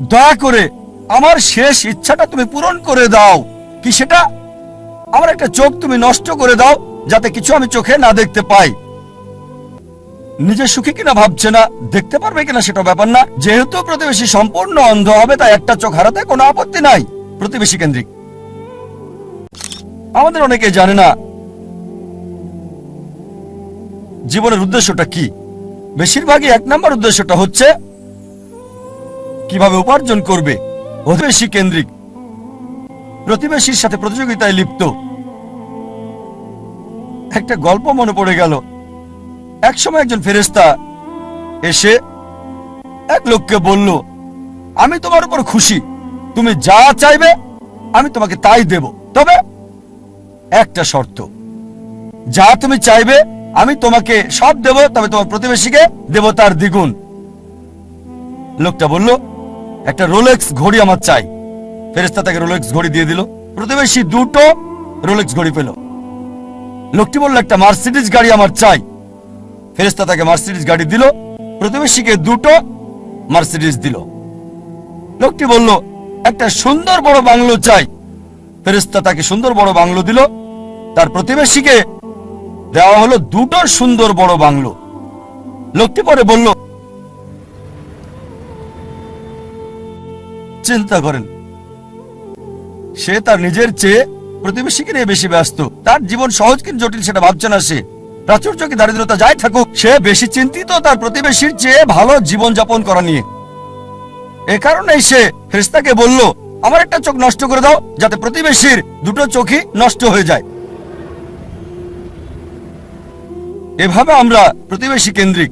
দয়া করে আমার শেষ ইচ্ছাটা তুমি পূরণ করে দাও। কি সেটা? আমার একটা চোখ তুমি নষ্ট করে দাও, যাতে কিছু আমি চোখে না দেখতে পাই। নিজে সুখী কিনা ভাবছে না, দেখতে পারবে কিনা সেটা ব্যাপার না। যেহেতু প্রতিবেশী সম্পূর্ণ অন্ধ হবে, তাই একটা চোখ হারাতে কোনো আপত্তি নাই। প্রতিবেশী কেন্দ্রিক। আমাদের অনেকে জানে না জীবনের উদ্দেশ্যটা কি। বেশিরভাগই 1 নম্বর উদ্দেশ্যটা হচ্ছে কিভাবে উপার্জন করবে। প্রতিবেশী কেন্দ্রিক, প্রতিবেশীর সাথে প্রতিযোগিতায় লিপ্ত। একটা গল্প মনে পড়ে গেল। একসময় একজন ফেরেশতা এসে এক লোককে বলল, আমি তোমার উপর খুশি, তুমি যা চাইবে আমি তোমাকে তাই দেব, তবে একটা শর্ত, যা তুমি চাইবে আমি তোমাকে সব দেব, তবে তোমার প্রতিবেশীকে দেব তার দ্বিগুণ। লোকটা বলল, একটা রোলেক্স ঘড়ি আমার চাই। ফেরেশতা তাকে রোলেক্স ঘড়ি দিয়ে দিল। প্রতিবেশী 2টো রোলেক্স ঘড়ি পেল। লোকটি বলল, একটা মার্সিডিজ গাড়ি আমার চাই। ফেরেশতা তাকে মার্সিডিজ গাড়ি দিল। প্রতিবেশীকে 2টো মার্সিডিজ দিল। লোকটি বলল, একটা সুন্দর বড় বাংলো চাই। ফেরেশতা তাকে সুন্দর বড় বাংলো দিল। তার প্রতিবেশীকে দেওয়া হলো 2টো সুন্দর বড় বাংলো। লোকটি পরে বলল, চিন্তা করেন, সে তার নিজের চেয়ে প্রতিবেশীকে নিয়ে বেশি ব্যস্ত। তার জীবন সহজ কিন্তু জটিল সেটা ভাবছে না সে। প্রাচুর্য কি দারিদ্রতা যাই থাকুক, সে বেশি চিন্তিত তার প্রতিবেশীর চেয়ে ভালো জীবন যাপন করা নিয়ে। এ কারণেই সে ফেরেশতাকে বলল, আমার একটা চোখ নষ্ট করে দাও, যাতে প্রতিবেশীর 2টো চোখই নষ্ট হয়ে যায়। এভাবে আমরা প্রতিবেশী কেন্দ্রিক।